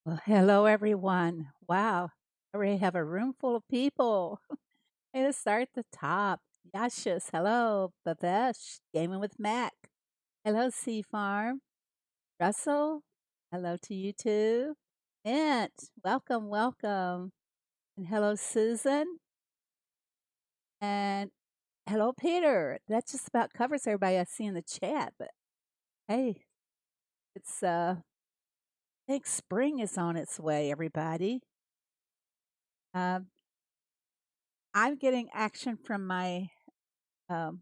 Well, hello, everyone. Wow, I already have a room full of people. Hey, let's start at the top. Yashis, hello. Babesh, Gaming with Mac. Hello, Sea Farm. Russell, hello to you too. Mint, welcome, welcome. And hello, Susan. And hello, Peter. That just about covers everybody I see in the chat. But hey, I think spring is on its way, everybody. Um, I'm getting action from my um,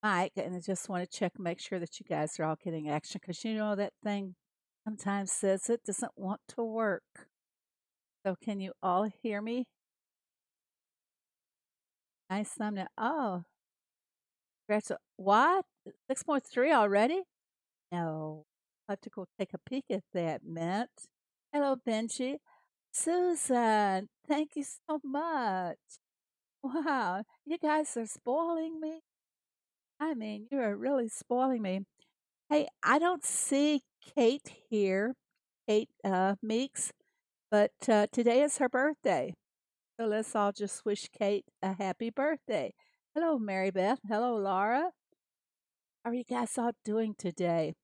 mic, and I just want to check and make sure that you guys are all getting action because you know that thing sometimes says it doesn't want to work. So, can you all hear me? Nice thumbnail. Oh, what? 6.3 already? No. I'll have to go take a peek at that, Mint. Hello, Benji. Susan, thank you so much. Wow, you guys are spoiling me. I mean, you are really spoiling me. Hey, I don't see Kate here, Kate Meeks, but today is her birthday. So let's all just wish Kate a happy birthday. Hello, Mary Beth. Hello, Laura. How are you guys all doing today?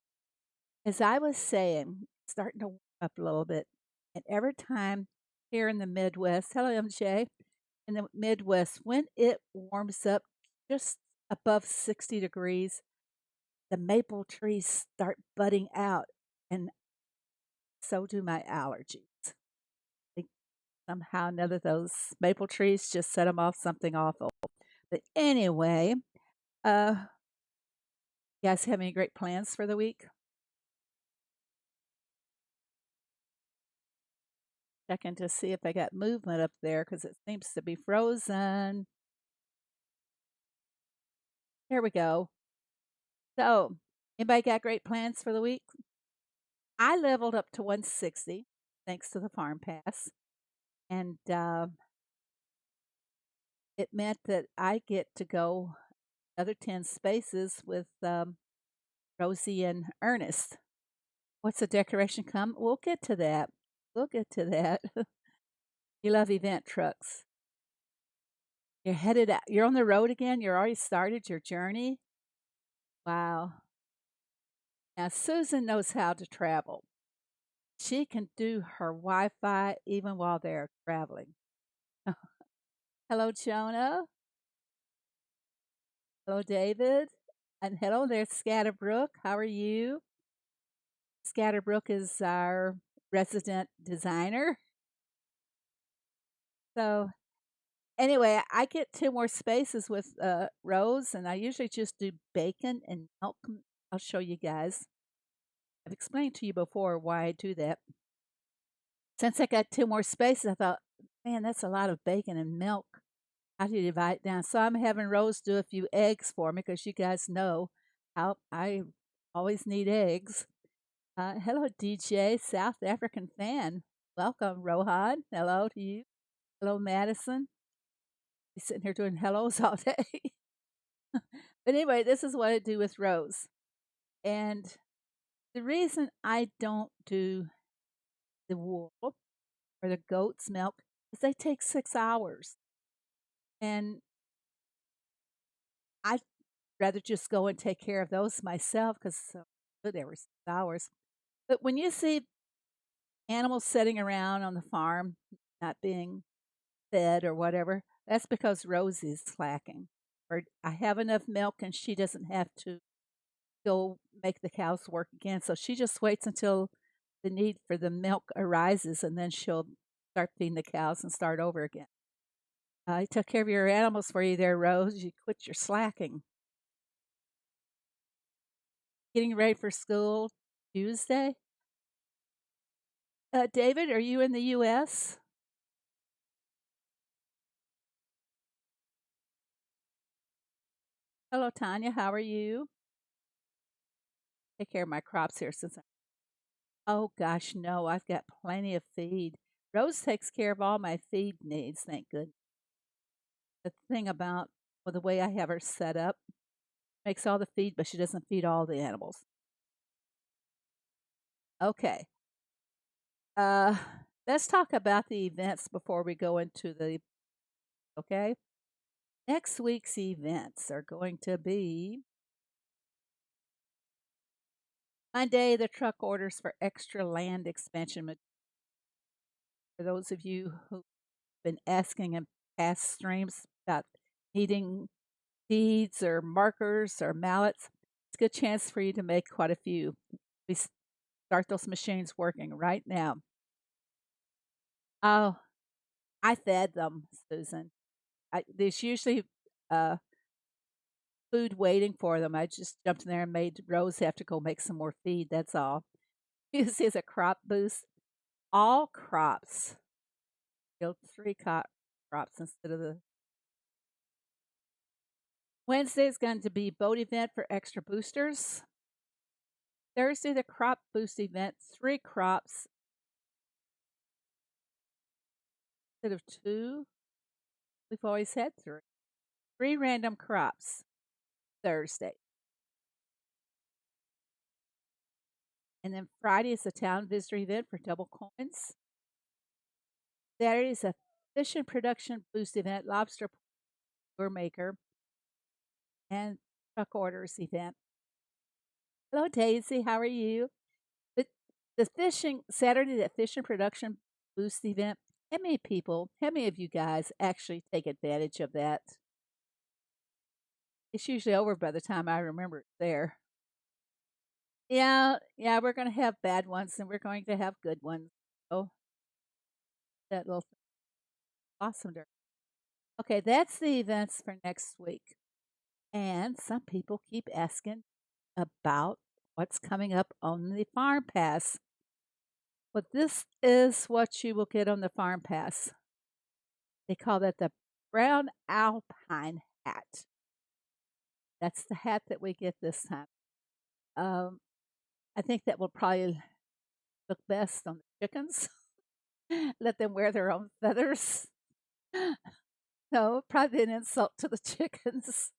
As I was saying, starting to warm up a little bit, and every time here in the Midwest, hello, MJ, in the Midwest, when it warms up just above 60 degrees, the maple trees start budding out, and so do my allergies. Think somehow or another those maple trees just set them off something awful. But anyway, you guys have any great plans for the week? Checking to see if I got movement up there because it seems to be frozen. Here we go. So, anybody got great plans for the week? I leveled up to 160 thanks to the farm pass, and it meant that I get to go another 10 spaces with Rosie and Ernest. What's the decoration come? We'll get to that. We'll get to that. You love event trucks. You're headed out. You're on the road again. You're already started your journey. Wow. Now, Susan knows how to travel. She can do her Wi Fi even while they're traveling. Hello, Jonah. Hello, David. And hello there, Scatterbrook. How are you? Scatterbrook is our resident designer. So, anyway, I get 2 more spaces with, Rose, and I usually just do bacon and milk. I'll show you guys. I've explained to you before why I do that. Since I got 2 more spaces, I thought, "Man, that's a lot of bacon and milk. How do you divide it down?" So I'm having Rose do a few eggs for me because you guys know how I always need eggs. Hello, DJ, South African fan. Welcome, Rohan. Hello to you. Hello, Madison. He's sitting here doing hellos all day. But anyway, this is what I do with Rose. And the reason I don't do the wool or the goat's milk is they take 6 hours. And I'd rather just go and take care of those myself because they were 6 hours. But when you see animals sitting around on the farm, not being fed or whatever, that's because Rosie's slacking. Or I have enough milk and she doesn't have to go make the cows work again. So she just waits until the need for the milk arises and then she'll start feeding the cows and start over again. I took care of your animals for you there, Rose. You quit your slacking. Getting ready for school Tuesday. David, are you in the U.S.? Hello, Tanya. How are you? Take care of my crops here since oh gosh, no, I've got plenty of feed. Rose takes care of all my feed needs, thank goodness. The thing about well, the way I have her set up makes all the feed, but she doesn't feed all the animals. Okay. Uh, let's talk about the events before we go into the okay? Next week's events are going to be Monday, the truck orders for extra land expansion. For those of you who've been asking in past streams about needing seeds or markers or mallets, it's a good chance for you to make quite a few. We start those machines working right now. Oh, I fed them, Susan. There's usually uh, food waiting for them. I just jumped in there and made Rose have to go make some more feed. That's all. This is a crop boost. All crops yield crops instead of the Wednesday is going to be boat event for extra boosters. Thursday, the crop boost event, 3 crops instead of 2. We've always had 3. 3 random crops Thursday. And then Friday is a town visitor event for double coins. Saturday is a fish and production boost event, lobster lure maker, and truck orders event. Hello, Daisy. How are you? The, the fishing Saturday, that fish and production boost event. How many of you guys actually take advantage of that? It's usually over by the time I remember it's there. Yeah, we're going to have bad ones and we're going to have good ones. Oh, that little awesome. Okay, that's the events for next week. And some people keep asking about what's coming up on the Farm Pass. But this is what you will get on the Farm Pass. They call that the brown Alpine hat. That's the hat that we get this time. Um, I think that will probably look best on the chickens. Let them wear their own feathers. No, probably an insult to the chickens.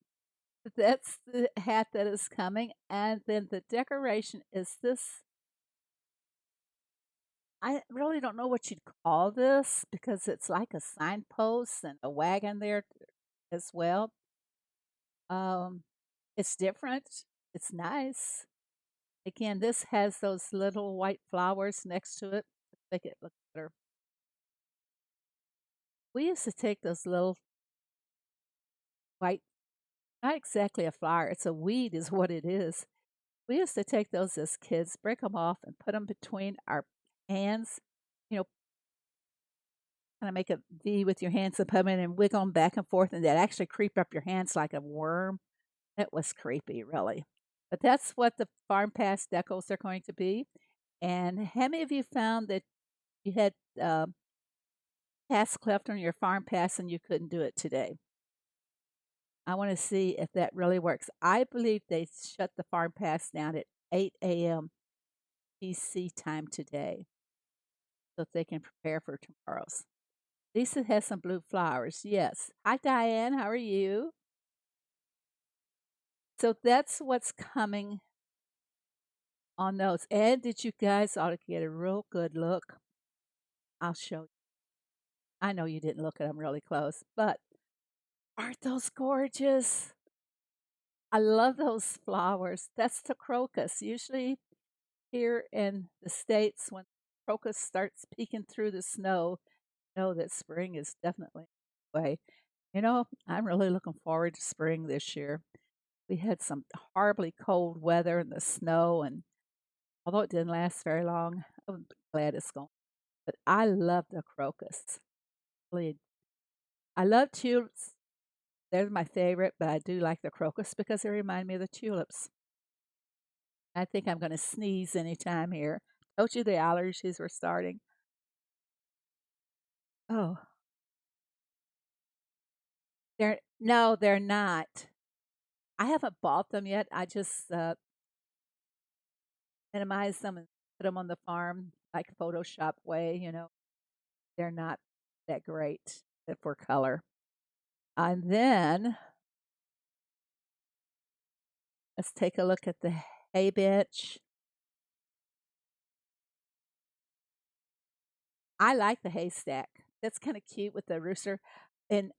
That's the hat that is coming. And then the decoration is this. I really don't know what you'd call this because it's like a signpost and a wagon there as well. Um, it's different. It's nice. Again, this has those little white flowers next to it to make it look better. We used to take those little white, not exactly a flower, it's a weed, is what it is. We used to take those as kids, break them off, and put them between our hands. You know, kind of make a V with your hands and put them in and wiggle them back and forth, and that actually creep up your hands like a worm. It was creepy, really. But that's what the Farm Pass decals are going to be. And how many of you found that you had pass cleft on your Farm Pass and you couldn't do it today? I want to see if that really works. I believe they shut the Farm Pass down at 8 a.m. PC time today so that they can prepare for tomorrow's. Lisa has some blue flowers. Yes. Hi, Diane. How are you? So that's what's coming on those. And did you guys ought to get a real good look? I'll show you. I know you didn't look at them really close, but aren't those gorgeous? I love those flowers. That's the crocus. Usually here in the States, when crocus starts peeking through the snow, know that spring is definitely way. I'm really looking forward to spring this year. We had some horribly cold weather and the snow, and although it didn't last very long, I'm glad it's gone. But I love the crocus. Really, I love tulips. They're my favorite, but I do like the crocus because they remind me of the tulips. I think I'm going to sneeze anytime here. Told you the allergies were starting. Oh, they're not. I haven't bought them yet. I just minimize them and put them on the farm like Photoshop way. They're not that great for color. And then let's take a look at the hay bench. I like the haystack. That's kinda cute with the rooster, and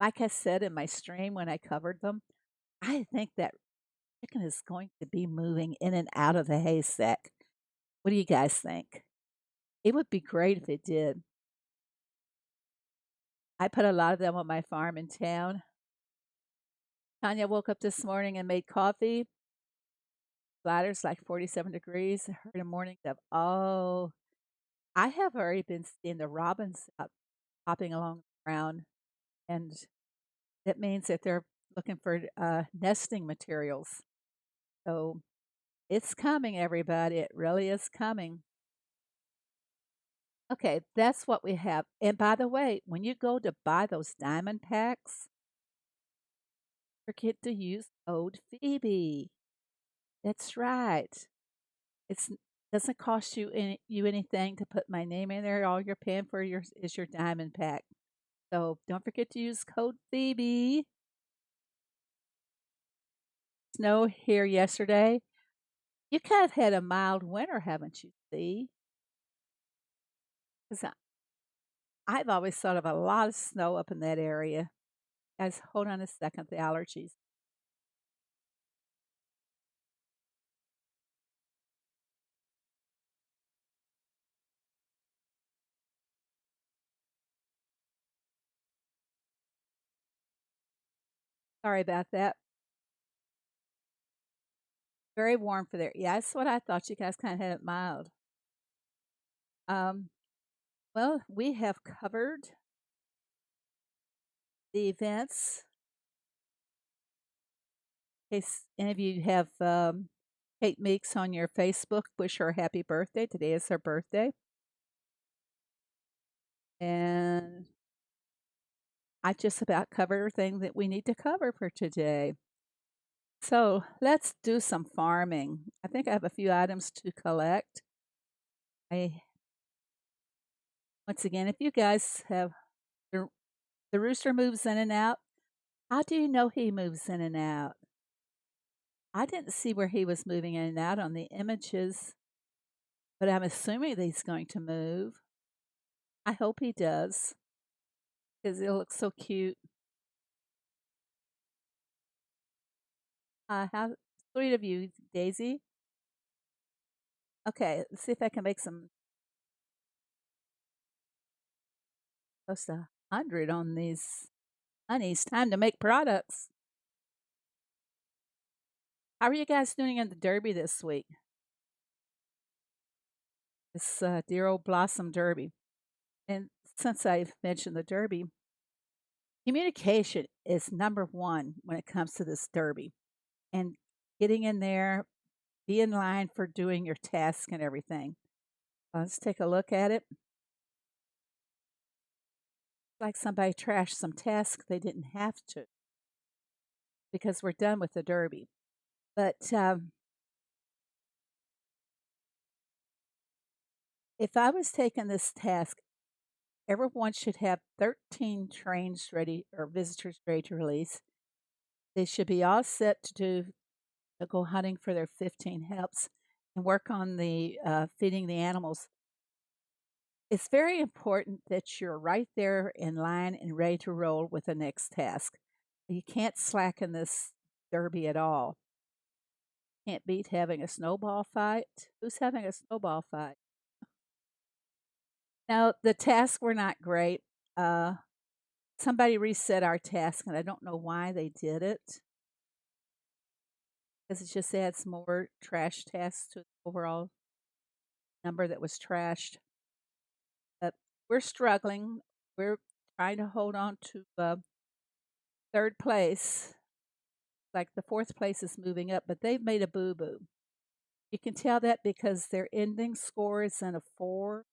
like I said in my stream when I covered them, I think that chicken is going to be moving in and out of the haystack. What do you guys think? It would be great if it did. I put a lot of them on my farm in town. Tanya woke up this morning and made coffee. Bladder's like 47 degrees. I heard in the morning of, oh, I have already been seeing the robins up hopping along the ground, and that means that they're looking for nesting materials. So it's coming, everybody. It really is coming. Okay, that's what we have. And by the way, when you go to buy those diamond packs, forget to use code Phoebe. That's right. It's doesn't cost you anything to put my name in there. All you're paying for is your diamond pack. So don't forget to use code Phoebe. Snow here yesterday. You kind of had a mild winter, haven't you? See, because I've always thought of a lot of snow up in that area. Guys, hold on a second. The allergies. Sorry about that. Very warm for there. Yeah, that's what I thought. You guys kind of had it mild. Um, well, we have covered the events. In case any of you have Kate Meeks on your Facebook, wish her a happy birthday. Today is her birthday. And I just about covered everything that we need to cover for today. So let's do some farming. I think I have a few items to collect. I once again, if you guys have the, the rooster moves in and out, how do you know he moves in and out? I didn't see where he was moving in and out on the images, but I'm assuming that he's going to move. I hope he does because it looks so cute. How sweet of you, Daisy. Okay, let's see if I can make some close to 100 on these honeys. Time to make products. How are you guys doing in the Derby this week? This dear old Blossom Derby. And since I've mentioned the Derby, communication is number one when it comes to this Derby. And getting in there, be in line for doing your task and everything. Let's take a look at it. Like somebody trashed some tasks they didn't have to because we're done with the Derby. But if I was taking this task, everyone should have 13 trains ready or visitors ready to release. They should be all set to go hunting for their 15 helps and work on the feeding the animals. It's very important that you're right there in line and ready to roll with the next task. You can't slacken this derby at all. Can't beat having a snowball fight. Who's having a snowball fight? Now, the tasks were not great. Uh, Somebody reset our task, and I don't know why they did it because it just adds more trash tasks to the overall number that was trashed. But we're struggling. We're trying to hold on to third place. Like the fourth place is moving up, but they've made a boo boo. You can tell that because their ending score is in a 4.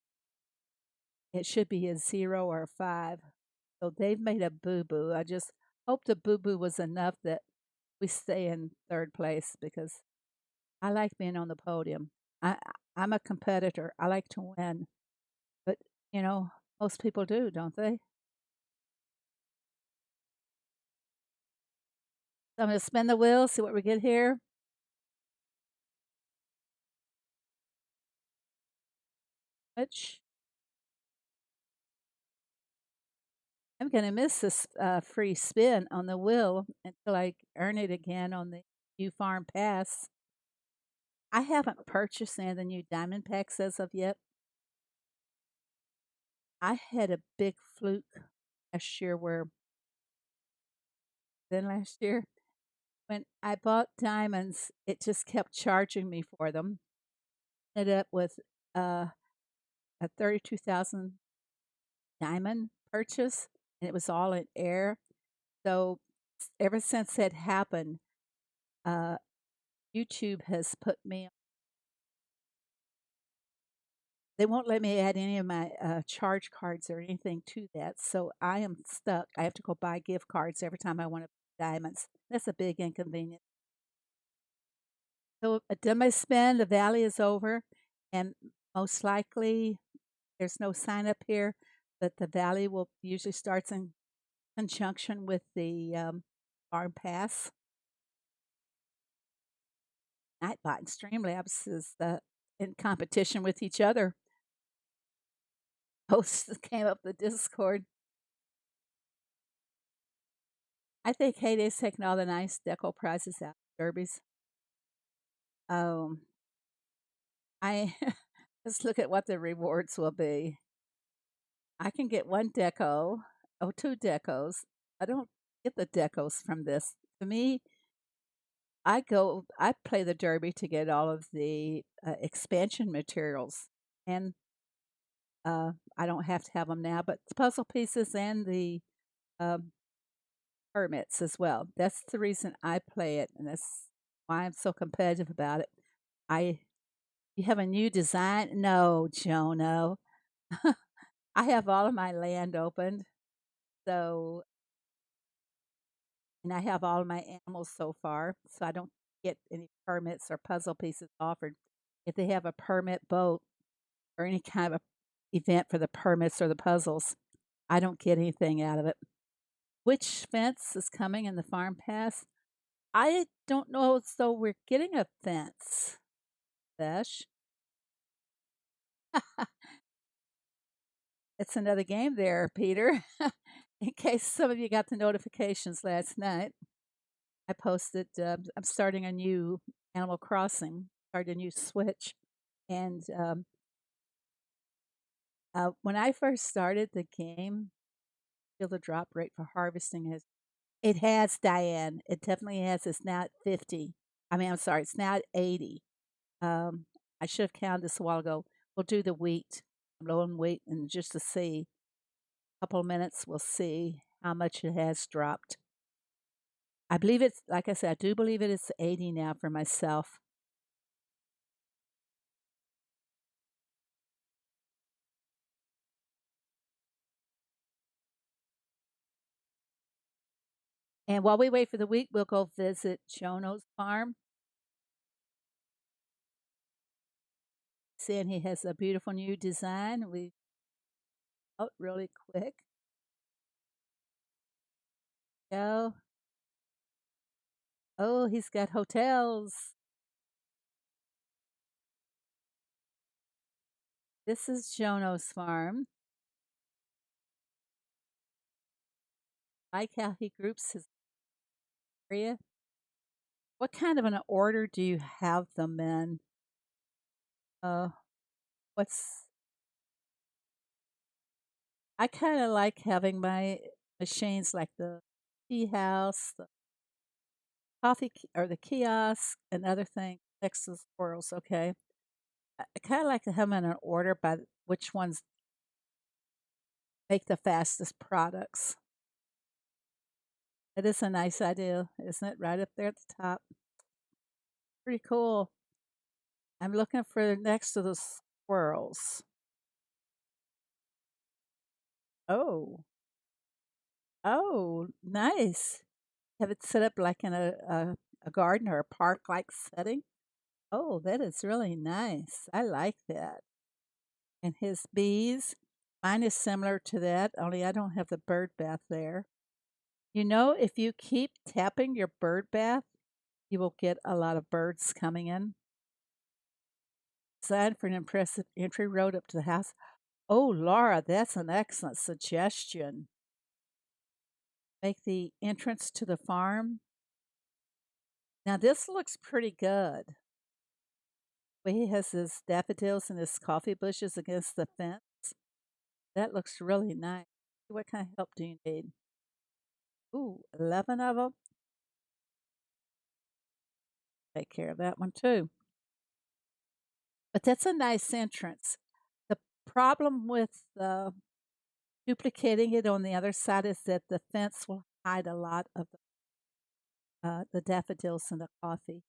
It should be a 0 or a 5. So they've made a boo boo. I just hope the boo boo was enough that we stay in third place because I like being on the podium. I I'm a competitor. I like to win. But, you know, most people do, don't they? So I'm gonna spin the wheel, see what we get here. Which gonna miss this, free spin on the wheel until I earn it again on the new farm pass. I haven't purchased any of the new diamond packs as of yet. I had a big fluke last year where then last year, when I bought diamonds, it just kept charging me for them. Ended up with, uh, a 32,000 diamond purchase, and it was all in air. So, ever since that happened, uh, YouTube has put me they won't let me add any of my, charge cards or anything to that, so I am stuck. I have to go buy gift cards every time I wanna diamonds. That's a big inconvenience. So, done my spend, the valley is over, and most likely, there's no sign up here, but the valley will usually starts in conjunction with the, farm pass. Nightbot and Streamlabs is, in competition with each other. Posts that came up the Discord. I think Heyday's taking all the nice deco prizes out of derbies. Um, I let's look at what the rewards will be. I can get 1 deco, oh, 2 decos. I don't get the decos from this. To me, I play the derby to get all of the, expansion materials, and, I don't have to have them now, but the puzzle pieces and the, um, permits as well. That's the reason I play it, and that's why I'm so competitive about it. I You have a new design? No, Jono. I have all of my land opened, so and I have all of my animals so far, so I don't get any permits or puzzle pieces offered. If they have a permit boat or any kind of event for the permits or the puzzles, I don't get anything out of it. Which fence is coming in the farm pass? I don't know, so we're getting a fence, Besh. It's another game there, Peter. In case some of you got the notifications last night, I posted, I'm starting a new Animal Crossing, started a new Switch. And when I first started the game, feel the drop rate for harvesting is it has, Diane. It definitely has. It's now at 50. I mean, I'm sorry, it's now at 80. Um, I should have counted this a while ago. We'll do the wheat. I'm low on wheat, and just to see, a couple of minutes, we'll see how much it has dropped. I believe it's, like I said, I do believe it is 80 now for myself. And while we wait for the wheat, we'll go visit Jono's farm. Seeing he has a beautiful new design. We out really quick. Go. Oh, he's got hotels. This is Jono's farm. Like how he groups his area. What kind of an order do you have them in? Uh, what's I kind of like having my machines like the tea house, the or the kiosk, and other things next to the squirrels. Okay, I kind of like to have them in an order by which ones make the fastest products. It is a nice idea, isn't it? Right up there at the top. Pretty cool. I'm looking for next to the squirrels. Oh, oh, nice. Have it set up like in a garden or a park-like setting. Oh, that is really nice. I like that. And his bees, mine is similar to that, only I don't have the bird bath there. You know, if you keep tapping your bird bath, you will get a lot of birds coming in. Designed for an impressive entry road up to the house. Oh, Laura, that's an excellent suggestion. make the entrance to the farm. Now this looks pretty good. He has his daffodils and his coffee bushes against the fence. That looks really nice. What kind of help do you need? Ooh, 11 of them. Take care of that one too. But that's a nice entrance. The problem with duplicating it on the other side is that the fence will hide a lot of the daffodils and the coffee.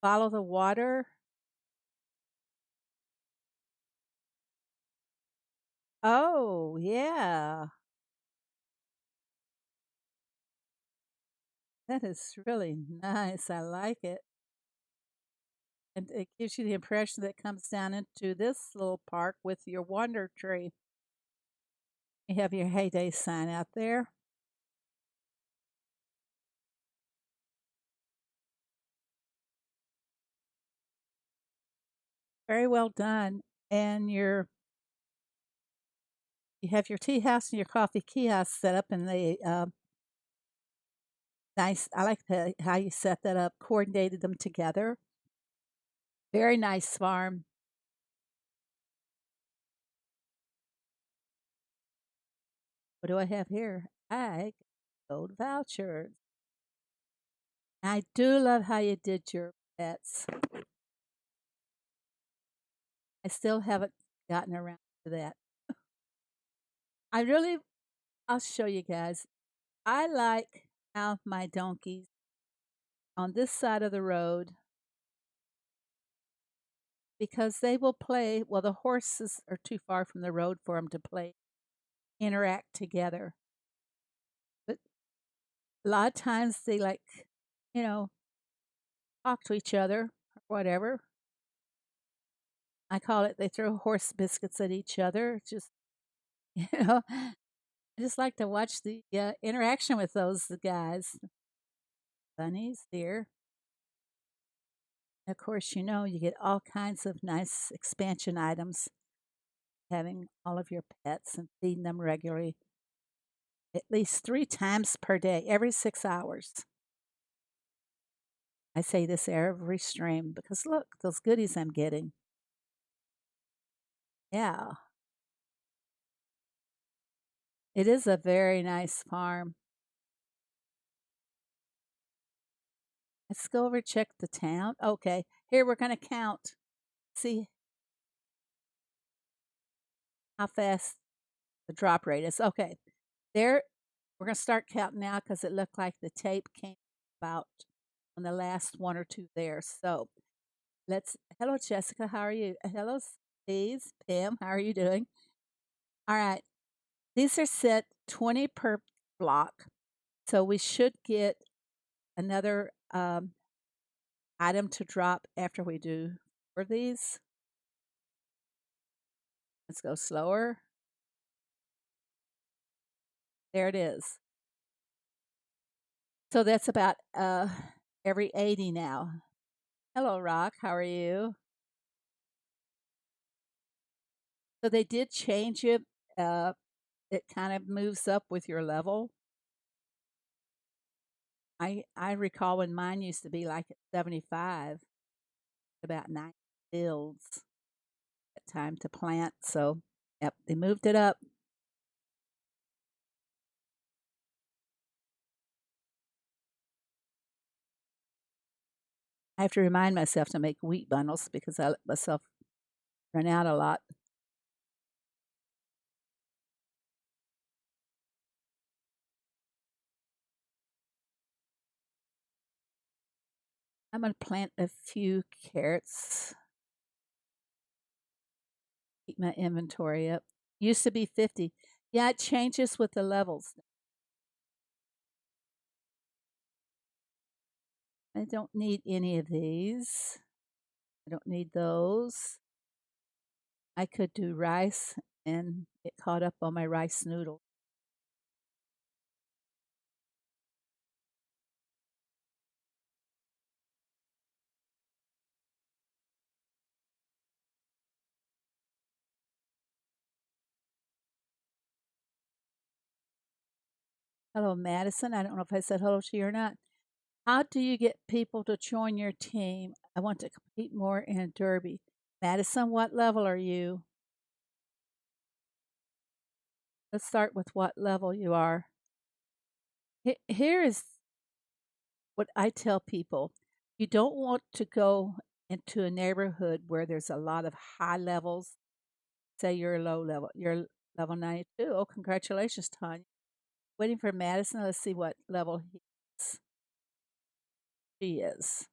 Follow the water. Oh, yeah. That is really nice. I like it. And it gives you the impression that it comes down into this little park with your wonder tree. You have your heyday sign out there. Very well done. And you have your tea house and your coffee kiosk set up in the nice. I like how you set that up, coordinated them together. Very nice farm. What do I have here? I got gold vouchers. I do love how you did your pets. I still haven't gotten around to that. I really, I'll show you guys. I like how my donkeys on this side of the road because they will play. Well, the horses are too far from the road for them to play, interact together. But a lot of times they like, you know, talk to each other or whatever. I call it they throw horse biscuits at each other. Just, you know, I just like to watch the interaction with those guys. Bunnies, deer. Of course, you get all kinds of nice expansion items having all of your pets and feeding them regularly at least 3 times per day, every 6 hours. I say this every stream because look, those goodies I'm getting. Yeah, it is a very nice farm. Let's go over check the town. Okay, here we're going to count. See how fast the drop rate is. Okay, there we're going to start counting now because it looked like the tape came about on the last one or two there. So hello, Jessica. How are you? Hello, Steve, Pam. How are you doing? All right. These are set 20 per block. So we should get another item to drop after we do for these. Let's go slower. There it is. So that's about every 80 now. Hello, Rock. How are you? So they did change it. Uh, it kind of moves up with your level. I recall when mine used to be like at 75, about 9 builds at time to plant. So, yep, they moved it up. I have to remind myself to make wheat bundles because I let myself run out a lot. I'm going to plant a few carrots, keep my inventory up. Used to be 50. Yeah, it changes with the levels. I don't need any of these. I don't need those. I could do rice and get caught up on my rice noodle. Hello, Madison. I don't know if I said hello to you or not. How do you get people to join your team? I want to compete more in Derby. Madison, what level are you? Let's start with what level you are. Here is what I tell people. You don't want to go into a neighborhood where there's a lot of high levels. Say you're a low level. You're level 92. Oh, congratulations, Tanya. Waiting for Madison. Let's see what level she is.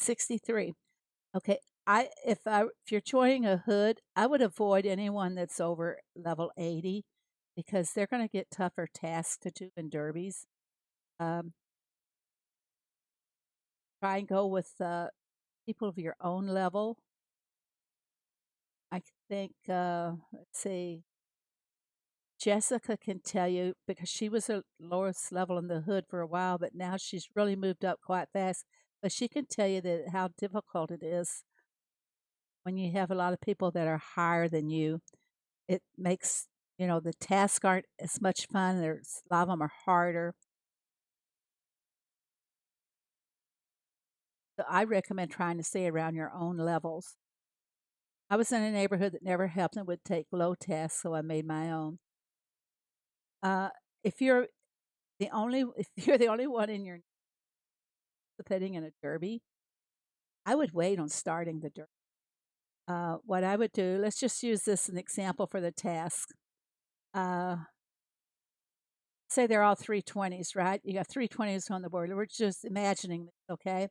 63. Okay. If you're joining a hood, I would avoid anyone that's over level 80 because they're going to get tougher tasks to do in derbies. Um, Try and go with people of your own level. I think, let's see, Jessica can tell you because she was the lowest level in the hood for a while, but now she's really moved up quite fast. But she can tell you that how difficult it is when you have a lot of people that are higher than you. It makes, the tasks aren't as much fun. There's a lot of them are harder. So I recommend trying to stay around your own levels. I was in a neighborhood that never helped and would take low tasks, so I made my own. Uh, if you're if you're the only one in your participating in a derby, I would wait on starting the derby. What I would do, let's just use this as an example for the task. Uh, Say they're all 320s, right? You got 320s on the board. We're just imagining this, okay?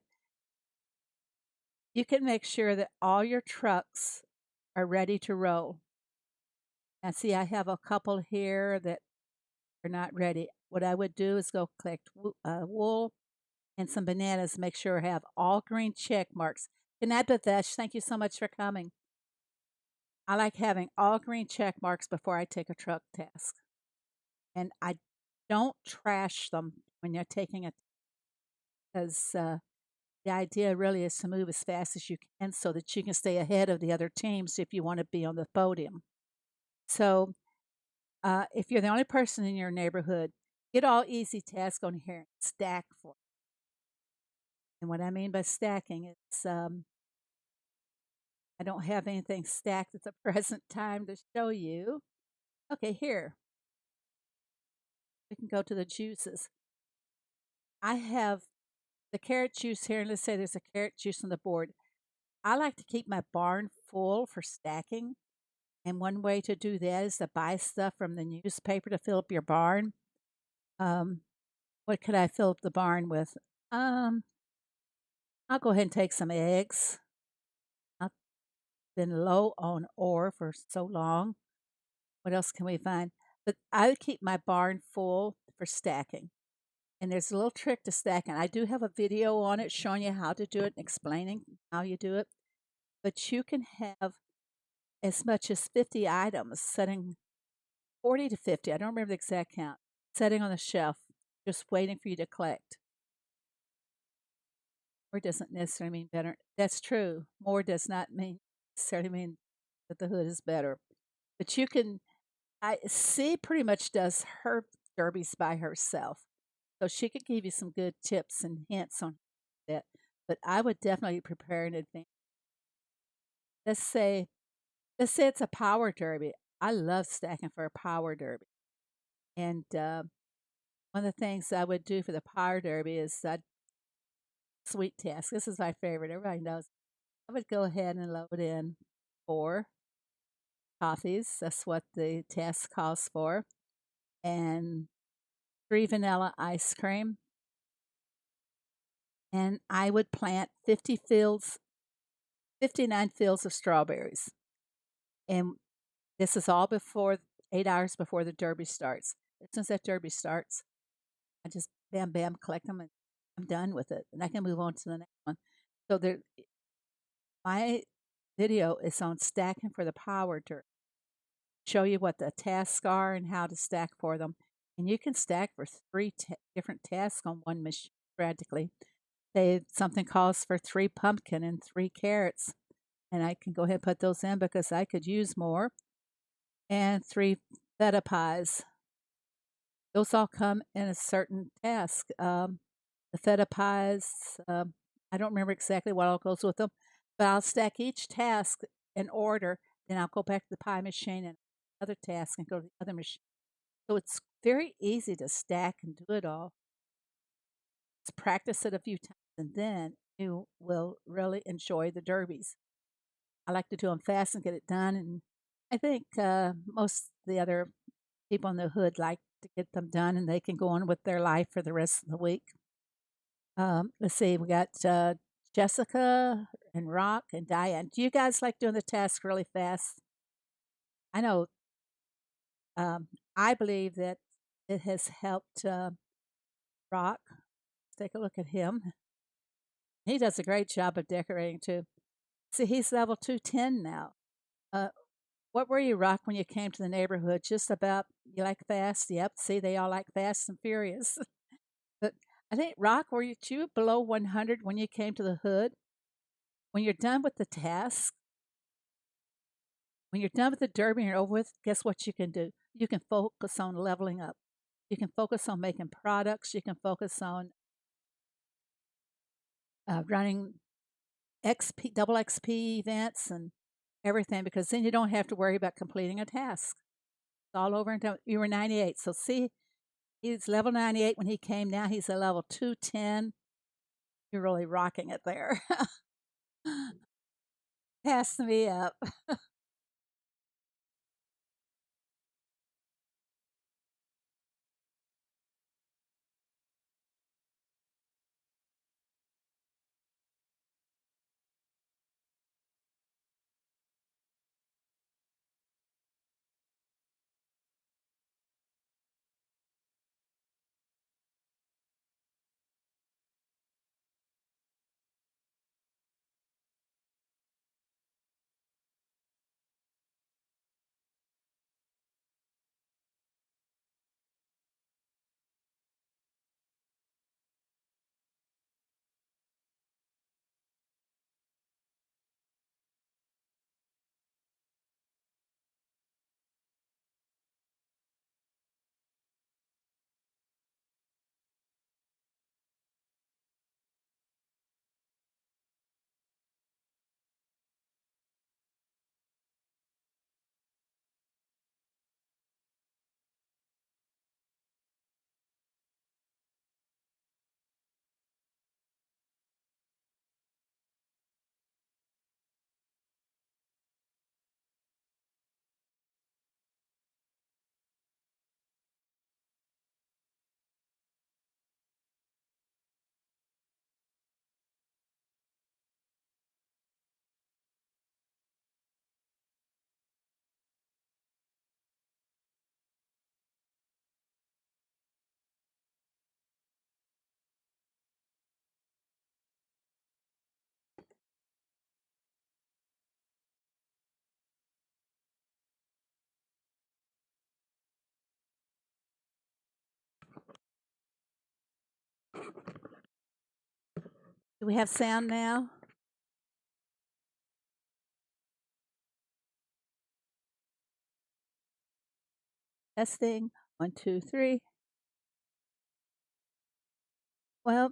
You can make sure that all your trucks are ready to roll. Now, see, I have a couple here that are not ready. What I would do is go collect wool and some bananas, make sure I have all green check marks. Good night, Bhavesh. Thank you so much for coming. I like having all green check marks before I take a truck task. And I don't trash them when you're taking it because the idea really is to move as fast as you can so that you can stay ahead of the other teams if you want to be on the podium. So if you're the only person in your neighborhood, get all easy tasks on here and stack for it. And what I mean by stacking is I don't have anything stacked at the present time to show you. Okay, here. We can go to the juices. I have the carrot juice here, and let's say there's a carrot juice on the board. I like to keep my barn full for stacking. And one way to do that is to buy stuff from the newspaper to fill up your barn. Um, what could I fill up the barn with? Um, I'll go ahead and take some eggs. I've been low on ore for so long. What else can we find? But I would keep my barn full for stacking. And there's a little trick to stacking. I do have a video on it showing you how to do it and explaining how you do it. But you can have as much as 50 items setting 40 to 50. I don't remember the exact count. Setting on the shelf, just waiting for you to collect. More doesn't necessarily mean better. That's true. More does not necessarily mean that the hood is better. But you can, I see pretty much does her derbies by herself. So she could give you some good tips and hints on that. But I would definitely prepare in advance. Let's say, let's say it's a power derby. I love stacking for a power derby. And one of the things I would do for the power derby is I'd sweet task. This is my favorite. Everybody knows. I would go ahead and load in 4 coffees. That's what the task calls for. And 3 vanilla ice cream. And I would plant 59 fields of strawberries. And this is all before 8 hours before the derby starts. As soon as that derby starts, I just bam, bam, collect them and I'm done with it. And I can move on to the next one. So my video is on stacking for the power derby. Show you what the tasks are and how to stack for them. And you can stack for 3 different tasks on one machine practically. Say something calls for 3 pumpkin and 3 carrots, and I can go ahead and put those in because I could use more, and 3 feta pies. Those all come in a certain task. The feta pies, I don't remember exactly what all goes with them, but I'll stack each task in order, then I'll go back to the pie machine and other task and go to the other machine. So it's very easy to stack and do it all. Just practice it a few times, and then you will really enjoy the derbies. I like to do them fast and get it done, and I think most of the other people in the hood like to get them done, and they can go on with their life for the rest of the week. Let's see, we got Jessica and Rock and Diane. Do you guys like doing the task really fast? I know. Um, I believe that it has helped Rock. Take a look at him. He does a great job of decorating too. See, he's level 210 now. Uh, what were you, Rock, when you came to the neighborhood? Just about you like fast? Yep. See, they all like fast and furious. But I think, Rock, were you below 100 when you came to the hood? When you're done with the task, when you're done with the derby and you're over with, guess what you can do? You can focus on leveling up. You can focus on making products. You can focus on running XP, double XP events and everything because then you don't have to worry about completing a task. It's all over and done. You were 98. So see, he's level 98 when he came. Now he's a level 210. You're really rocking it there. Pass me up. Do we have sound now? Testing. One, two, three. Well,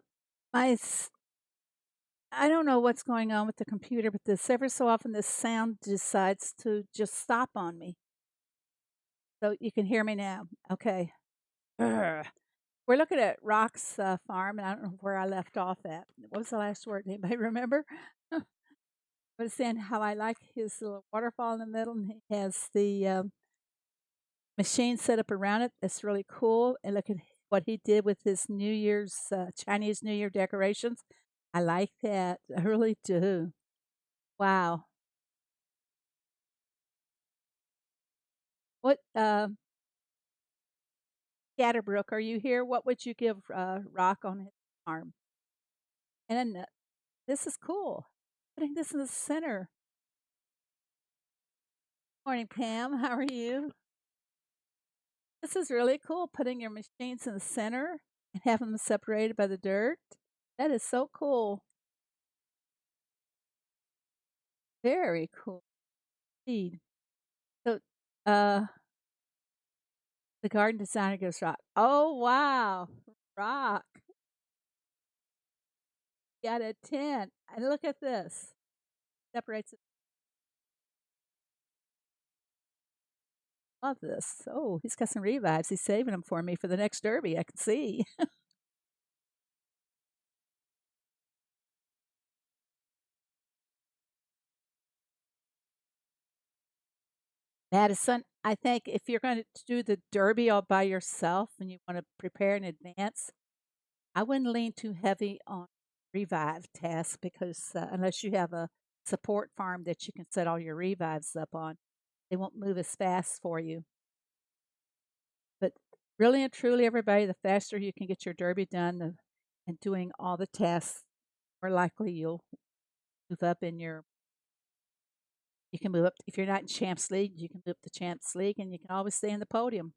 my I don't know what's going on with the computer, but this ever so often this sound decides to just stop on me. So you can hear me now. Okay. Urgh. We're looking at Rock's farm, and I don't know where I left off at. What was the last word? Anybody remember? I was saying how I like his little waterfall in the middle, and he has the machine set up around it. That's really cool. And look at what he did with his New Year's Chinese New Year decorations. I like that. I really do. Wow. What Scatterbrook, are you here? What would you give Rock on his arm? And then this is cool. Putting this in the center. Morning, Pam. How are you? This is really cool. Putting your machines in the center. and have them separated by the dirt. That is so cool. Very cool indeed. So, uh, the garden designer goes rock. Oh, wow. Rock. Got a 10. And look at this. Separates it. Love this. Oh, he's got some revives. He's saving them for me for the next derby. I can see. Madison, I think if you're going to do the derby all by yourself and you want to prepare in advance, I wouldn't lean too heavy on revive tasks because unless you have a support farm that you can set all your revives up on, they won't move as fast for you. But really and truly, everybody, the faster you can get your derby done and doing all the tasks, more likely you'll move up in your. You can move up if you're not in Champs League. You can move up to Champs League, and you can always stay in the podium.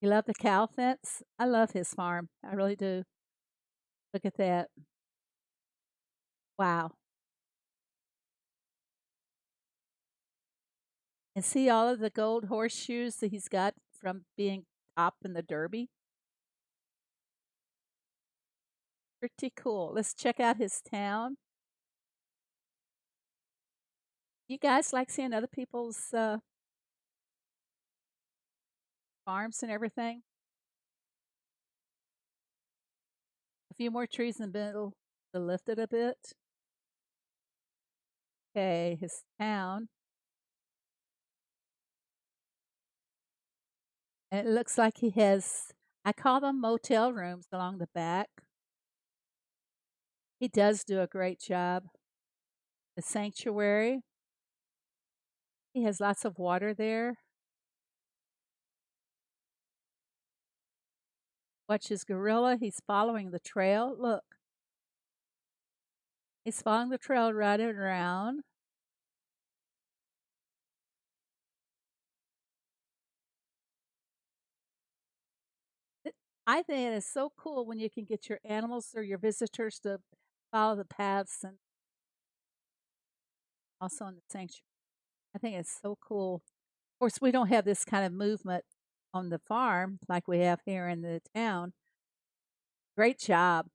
You love the cow fence? I love his farm. I really do. Look at that. Wow. And see all of the gold horseshoes that he's got from being top in the Derby? Pretty cool. Let's check out his town. You guys like seeing other people's farms and everything? A few more trees in the middle to lift it a bit. Okay, his town. And it looks like he has, I call them motel rooms along the back. He does do a great job. The sanctuary, he has lots of water there. Watch his gorilla. He's following the trail. Look, he's following the trail right around. I think it is so cool when you can get your animals or your visitors to follow the paths and also in the sanctuary. I think it's so cool. Of course, we don't have this kind of movement on the farm like we have here in the town. Great job.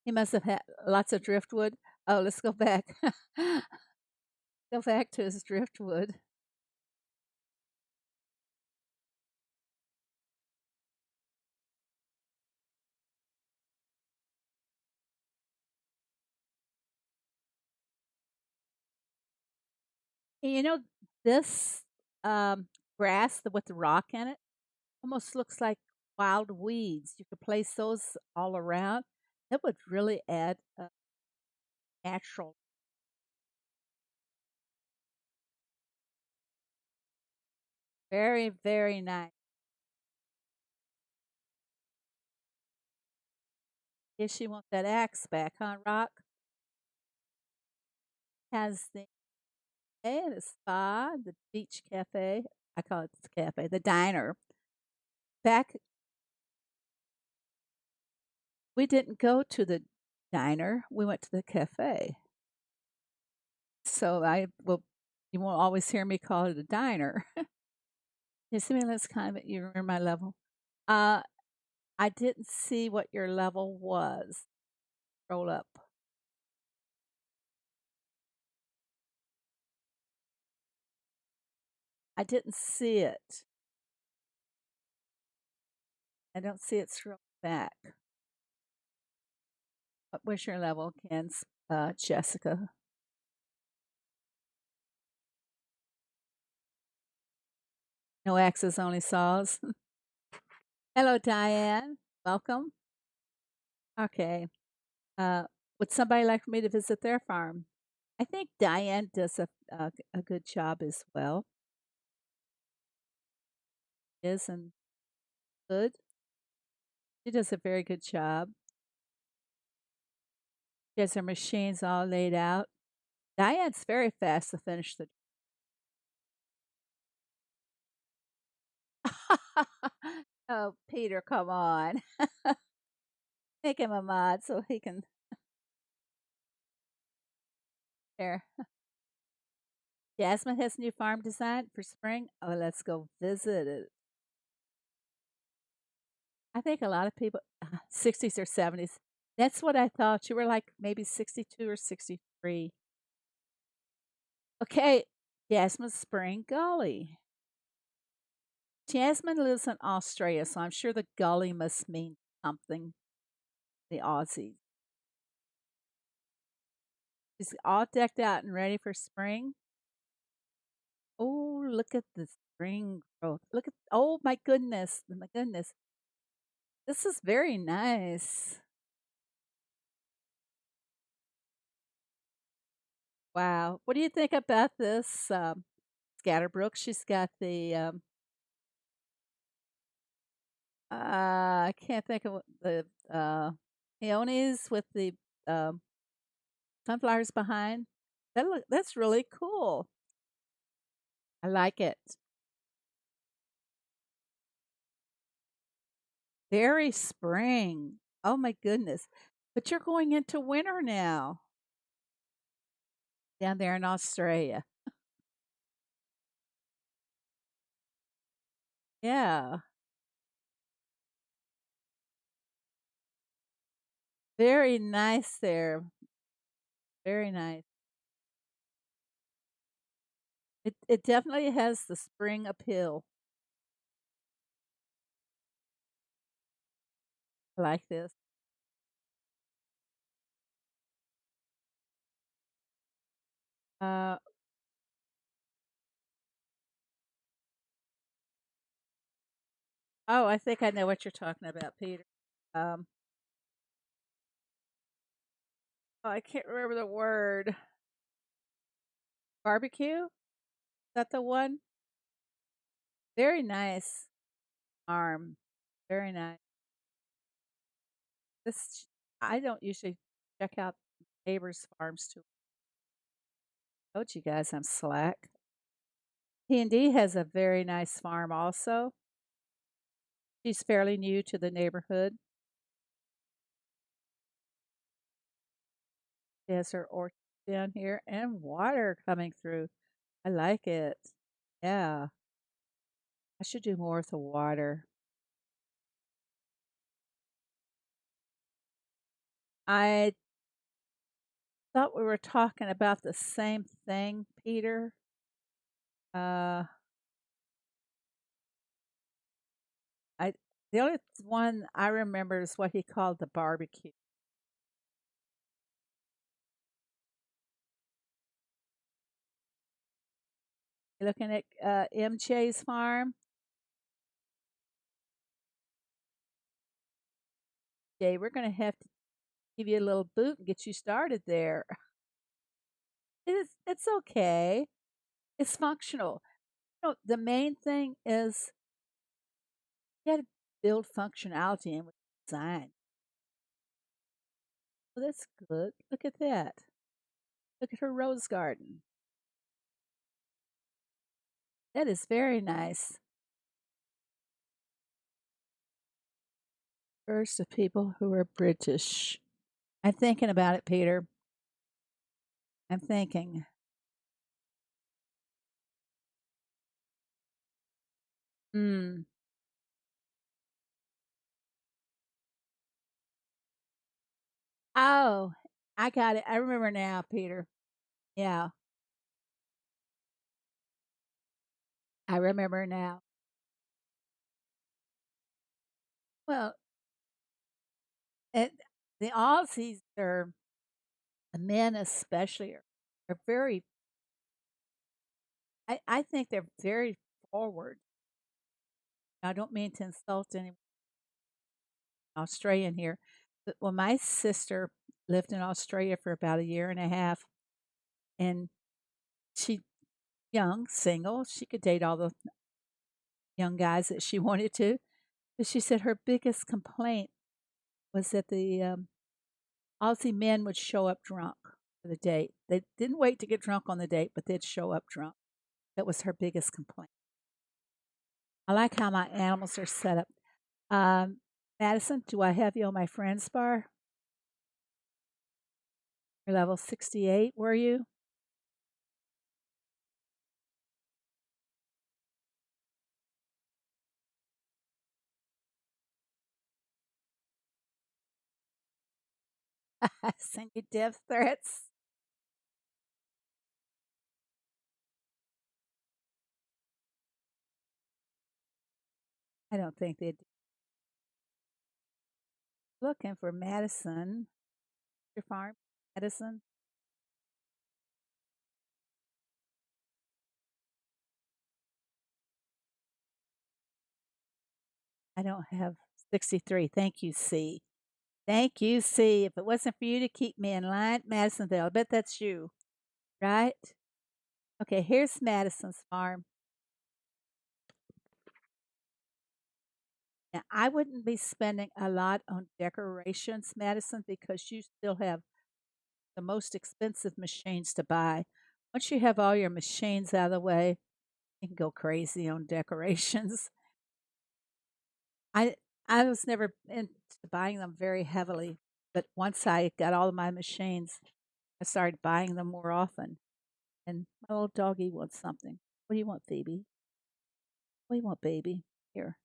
He must have had lots of driftwood. Oh, let's go back. Go back to his driftwood. And you know, this grass with the rock in it almost looks like wild weeds. You could place those all around. That would really add a natural. Very, very nice. Guess you want that axe back, huh, Rock? Has the the spa, the beach cafe. I call it the cafe, the diner. Back, we didn't go to the diner. We went to the cafe. So I will. You won't always hear me call it a diner. You see me? Let's kind of. You're my level. Uh, I didn't see what your level was. Roll up. I didn't see it. I don't see it scroll back. What was your level, Ken? Jessica? No axes, only saws. Hello, Diane. Welcome. Okay. Uh, would somebody like for me to visit their farm? I think Diane does a good job as well. Isn't good. She does a very good job. She has her machines all laid out. Diane's very fast to finish the. Oh, Peter, come on. Make him a mod so he can there. Jasmine has a new farm design for spring. Oh, let's go visit it. I think a lot of people 60s or 70s. That's what I thought. You were like maybe 62 or 63. Okay, Jasmine Spring Gully. Jasmine lives in Australia, so I'm sure the gully must mean something. The Aussies. She's all decked out and ready for spring. Oh, look at the spring growth. Look at, oh my goodness. My goodness. This is very nice. Wow. What do you think about this Scatterbrook? She's got the, I can't think of what the peonies with the um, sunflowers behind. That's really cool. I like it. Very spring. Oh my goodness. But you're going into winter now down there in Australia. Yeah. Very nice there. Very nice. It definitely has the spring appeal. I like this. Uh, oh, I think I know what you're talking about, Peter. Um, oh, I can't remember the word. Barbecue? Is that the one? Very nice arm. Very nice. This I don't usually check out neighbors' farms too. Told you guys I'm slack. P&D has a very nice farm also. She's fairly new to the neighborhood. She has her orchard down here and water coming through. I like it. Yeah, I should do more with the water. I thought we were talking about the same thing, Peter. Uh, I the only one I remember is what he called the barbecue. You looking at MJ's farm? Jay, we're going to have to give you a little boot and get you started there. It's okay. It's functional. You know, the main thing is you got to build functionality in with design. Well, that's good. Look at that. Look at her rose garden. That is very nice. First of people who are British. I'm thinking about it, Peter. I'm thinking. Hmm. Oh, I got it. I remember now, Peter. Yeah, I remember now. Well, it, the Aussies are, the men especially, are very, I think they're very forward. I don't mean to insult any Australian here, but when my sister lived in Australia for about a year and a half, and she young, single, she could date all the young guys that she wanted to. But she said her biggest complaint was that the Aussie men would show up drunk for the date. They didn't wait to get drunk on the date, but they'd show up drunk. That was her biggest complaint. I like how my animals are set up. Um, Madison, do I have you on my friends bar? You're level 68, were you? I sent you death threats. I don't think they'd looking for Madison. Your farm, Madison. I don't have 63. Thank you, C. Thank you, C. If it wasn't for you to keep me in line, Madisonville, I bet that's you, right? Okay, here's Madison's farm. Now, I wouldn't be spending a lot on decorations, Madison, because you still have the most expensive machines to buy. Once you have all your machines out of the way, you can go crazy on decorations. I I was never into buying them very heavily, but once I got all of my machines, I started buying them more often. And my little doggy wants something. What do you want, Phoebe? What do you want, baby? Here.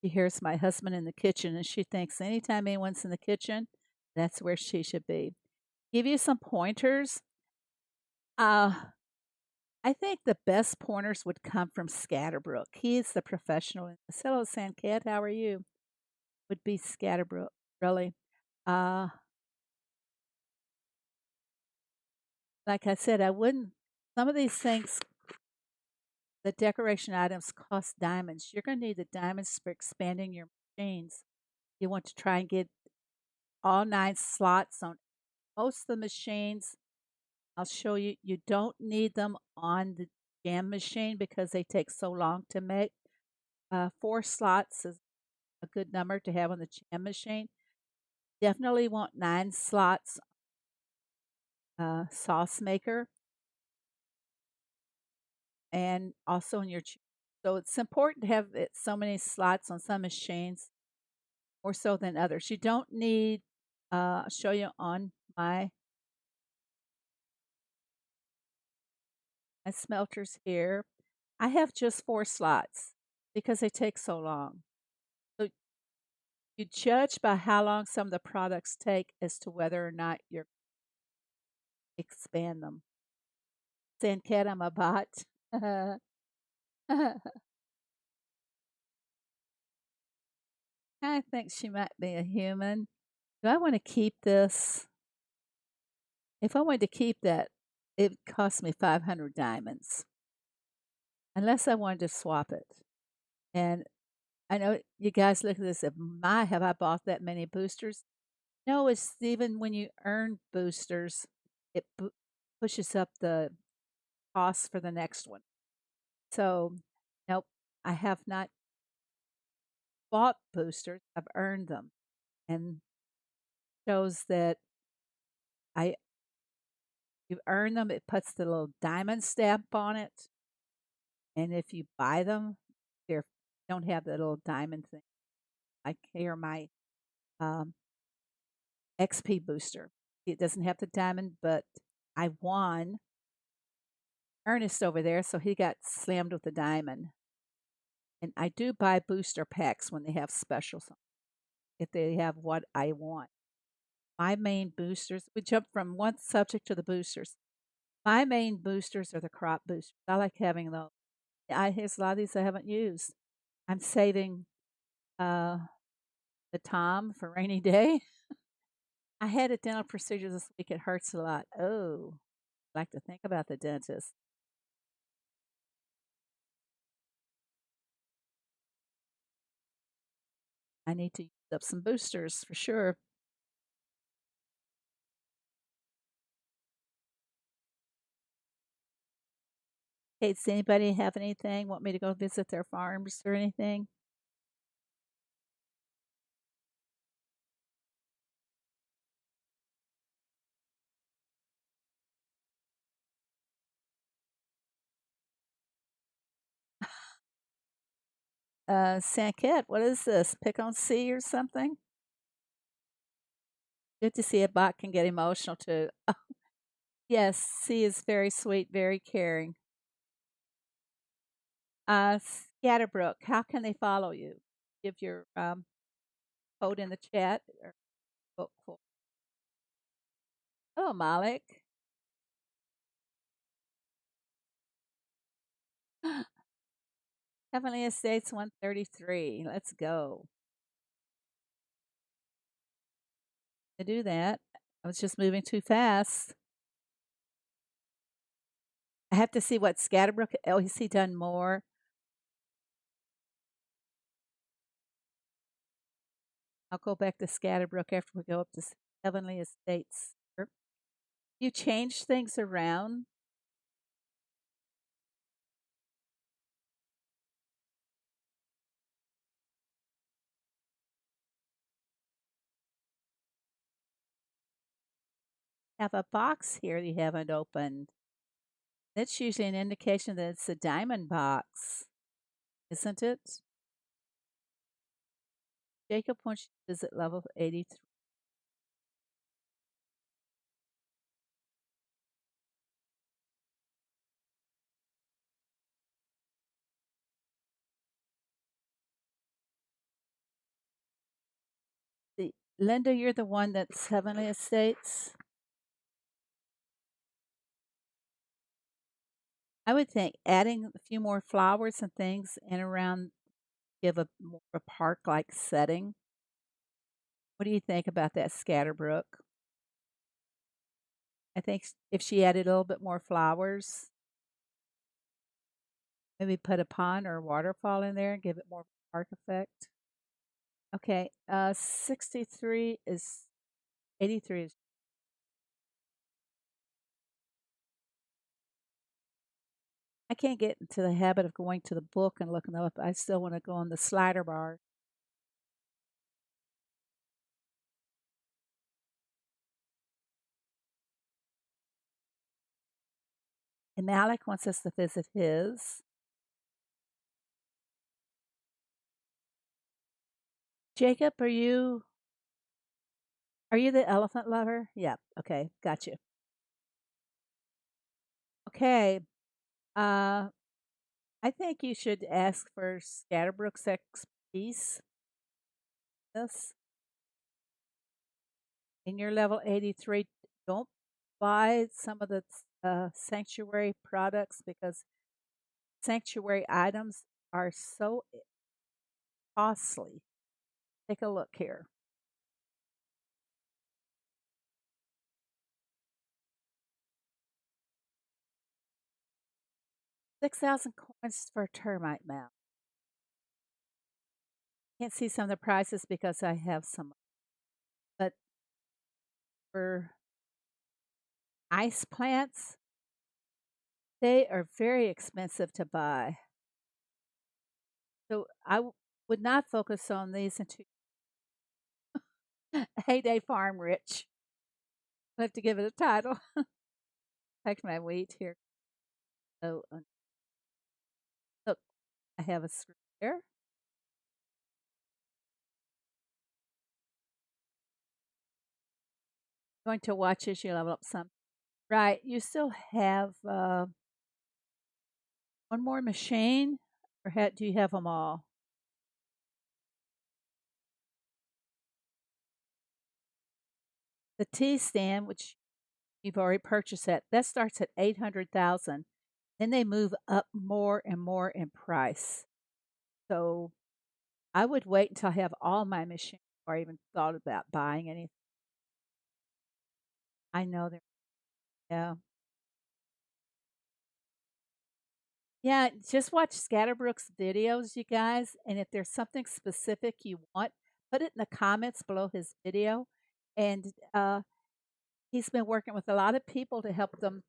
She hears my husband in the kitchen, and she thinks anytime anyone's in the kitchen, that's where she should be. Give you some pointers. Uh, I think the best pointers would come from Scatterbrook. He is the professional in this. Hello, Sandcat. How are you? Would be Scatterbrook, really. Uh, like I said, I wouldn't. Some of these things, the decoration items cost diamonds. You're going to need the diamonds for expanding your machines. You want to try and get all 9 slots on most of the machines. I'll show you. You don't need them on the jam machine because they take so long to make. 4 slots is a good number to have on the jam machine. Definitely want 9 slots sauce maker and also in your so it's important to have so many slots on some machines more so than others. You don't need I'll show you on my smelters here. I have just 4 slots because they take so long. So you judge by how long some of the products take as to whether or not you're expand them. Sandcat, I'm a bot. I think she might be a human. Do I want to keep this? If I wanted to keep that, it would cost me 500 diamonds, unless I wanted to swap it. And I know you guys look at this, my, have I bought that many boosters? No, it's even when you earn boosters, it pushes up the cost for the next one. So, nope, I have not bought boosters. I've earned them, and shows that I you earn them. It puts the little diamond stamp on it, and if you buy them, they don't have the little diamond thing. I hear my um, XP booster. It doesn't have the diamond, but I won Ernest over there, so he got slammed with the diamond. And I do buy booster packs when they have specials, if they have what I want. My main boosters, we jump from one subject to the boosters. My main boosters are the crop boosters. I like having those. Here's a lot of these I haven't used. I'm saving uh, the Tom for rainy day. I had a dental procedure this week. It hurts a lot. Oh, I like to think about the dentist. I need to use up some boosters for sure. Hey, does anybody have anything? Want me to go visit their farms or anything? Sanket, what is this? Pick on C or something? Good to see a bot can get emotional too. Yes, C is very sweet, very caring. Scatterbrook, how can they follow you? Give your code in the chat or book for. Hello, Malik. Heavenly Estates 133. Let's go. To do that, I was just moving too fast. I have to see what Scatterbrook. Oh, has he done more? I'll go back to Scatterbrook after we go up to Heavenly Estates. You change things around. Have a box here that you haven't opened. That's usually an indication that it's a diamond box, isn't it? Jacob wants you to visit level 83. Linda, you're the one that's Heavenly Estates. I would think adding a few more flowers and things in around give a more a park-like setting. What do you think about that, Scatterbrook? I think if she added a little bit more flowers, maybe put a pond or a waterfall in there and give it more park effect. Okay, 63 is 83 is. I can't get into the habit of going to the book and looking them up. I still want to go on the slider bar. And Malik wants us to visit his. Jacob, are you the elephant lover? Yep. Okay, got you. Okay. Uh I think you should ask for Scatterbrook's expertise. This in your level 83. Don't buy some of the sanctuary products because sanctuary items are so costly. Take a look here. 6,000 coins for a termite mound. Can't see some of the prices because I have some, but for ice plants, they are very expensive to buy. So would not focus on these until Heyday Farm Rich. I have to give it a title. Take my wheat here. So look, I have a screw there. Going to watch as you level up some. Right, you still have one more machine, or do you have them all? The T stand, which you've already purchased that starts at 800,000. Then they move up more and more in price. So I would wait until I have all my machines before I even thought about buying anything. I know they're, yeah. Yeah, just watch Scatterbrook's videos, you guys. And if there's something specific you want, put it in the comments below his video. And he's been working with a lot of people to help them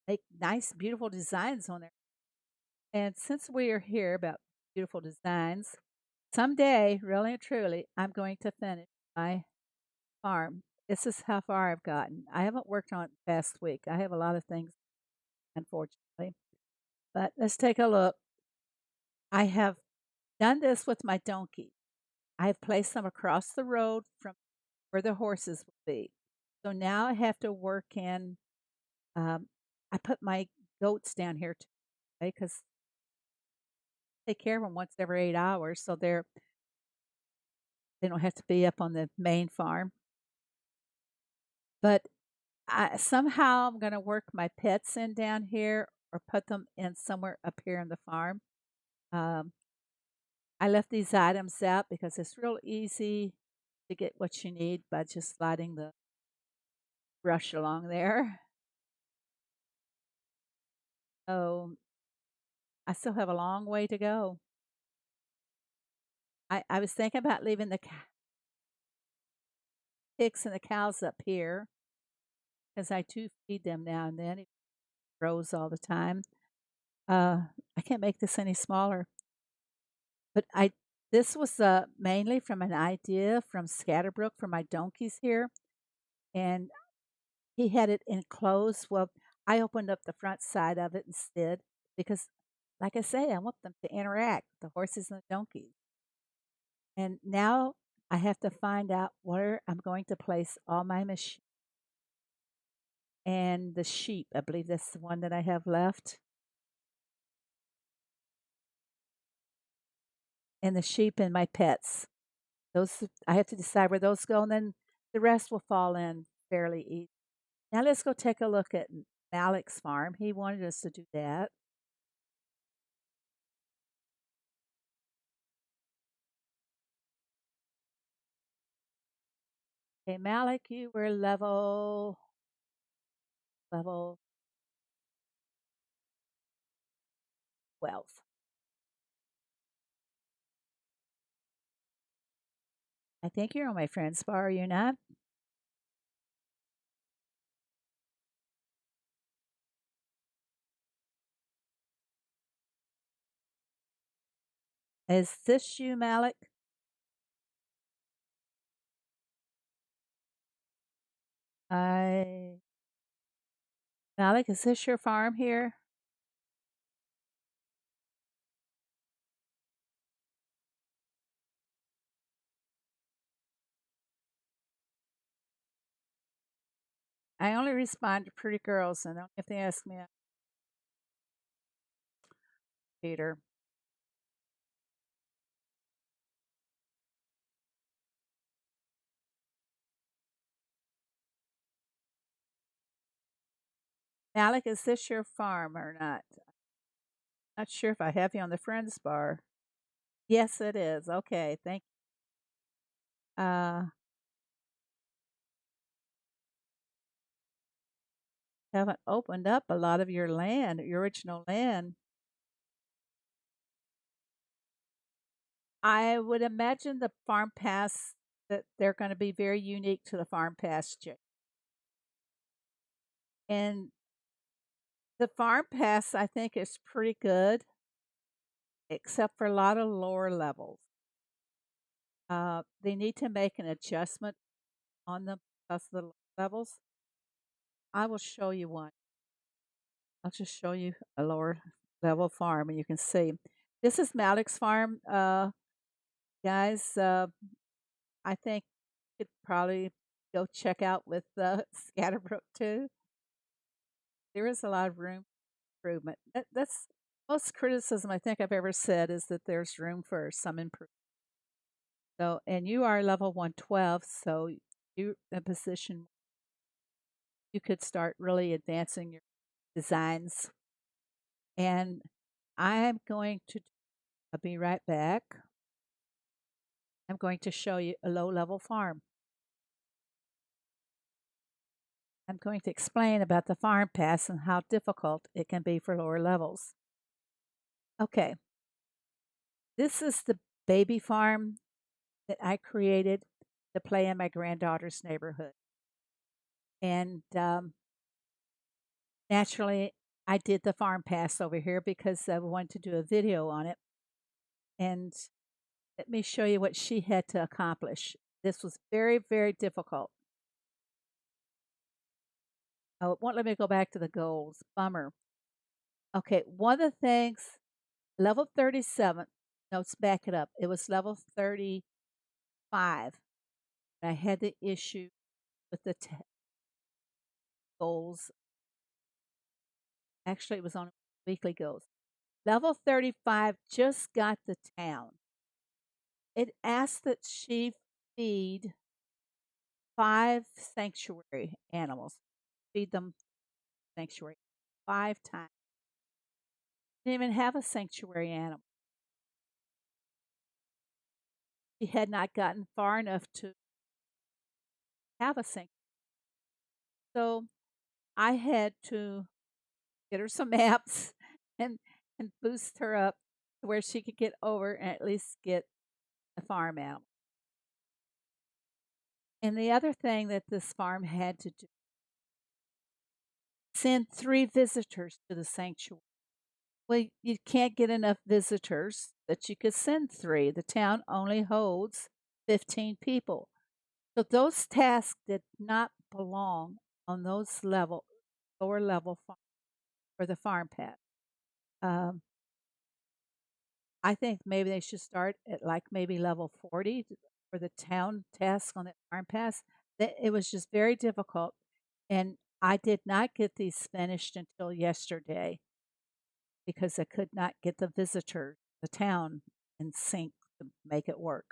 make nice, beautiful designs on there. And since we are here about beautiful designs, someday, really and truly, I'm going to finish my farm. This is how far I've gotten. I haven't worked on it the past week. I have a lot of things, unfortunately. But let's take a look. I have done this with my donkey. I have placed them across the road from where the horses will be. So now I have to work in, um, I put my goats down here too, because take care of them once every 8 hours, so they don't have to be up on the main farm. But somehow I'm going to work my pets in down here or put them in somewhere up here in the farm. Um, I left these items out because it's real easy to get what you need by just sliding the brush along there. So I still have a long way to go. I was thinking about leaving the pigs and the cows up here because I do feed them now and then. It grows all the time. I can't make this any smaller, but I this was mainly from an idea from Scatterbrook for my donkeys here, and he had it enclosed. Well, I opened up the front side of it instead because, like I say, I want them to interact, the horses and the donkeys. And now I have to find out where I'm going to place all my machines and the sheep. I believe that's the one that I have left. And the sheep and my pets. Those I have to decide where those go, and then the rest will fall in fairly easy. Now let's go take a look at Malik's farm. He wanted us to do that. Okay, Malik, you were level 12. I think you're on my friend's bar, are you not? Is this you, Malik? I Malik, is this your farm here? I only respond to pretty girls, and if they ask me, Peter. Malik, is this your farm or not? Not sure if I have you on the friends bar. Yes, it is. Okay, thank you. Haven't opened up a lot of your land, your original land. I would imagine the farm pass that they're going to be very unique to the farm pasture. And the farm pass, I think, is pretty good, except for a lot of lower levels. They need to make an adjustment on them because of the lower levels. I will show you one. I'll just show you a lower level farm, and you can see. This is Malik's farm, guys. I think you could probably go check out with Scatterbrook too. There is a lot of room for improvement. That's most criticism I think I've ever said is that there's room for some improvement. So, and you are level 112, so you're in a position you could start really advancing your designs. And I'm going to, I'll be right back. I'm going to show you a low level farm. I'm going to explain about the farm pass and how difficult it can be for lower levels. Okay, this is the baby farm that I created to play in my granddaughter's neighborhood. And naturally, I did the farm pass over here because I wanted to do a video on it. And let me show you what she had to accomplish. This was very, very difficult. Oh, it won't let me go back to the goals. Bummer. Okay, one of the things, level 37, No, let's back it up. It was level 35. I had the issue with the goals. Actually, it was on weekly goals. Level 35 just got the town. It asked that she feed 5 sanctuary animals, feed them sanctuary 5 times. Didn't even have a sanctuary animal. She had not gotten far enough to have a sanctuary. So I had to get her some maps and boost her up to where she could get over and at least get a farm animal. And the other thing that this farm had to do, send 3 visitors to the sanctuary. Well, you can't get enough visitors that you could send 3. The town only holds 15 people. So those tasks did not belong on those lower level farm for the farm pass. Um, I think maybe they should start at like maybe level 40 for the town task on that farm pass. It was just very difficult. And I did not get these finished until yesterday because I could not get the visitor, the town, in sync to make it work.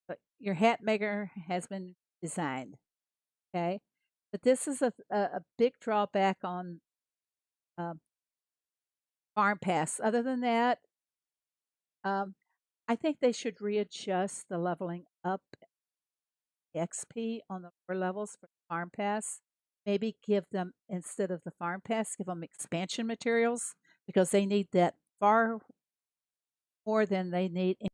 But your hat maker has been designed, okay? But this is a big drawback on um, Farm Pass. Other than that, um, I think they should readjust the leveling up XP on the lower levels for the Farm Pass. Maybe give them, instead of the Farm Pass, give them expansion materials because they need that far more than they need in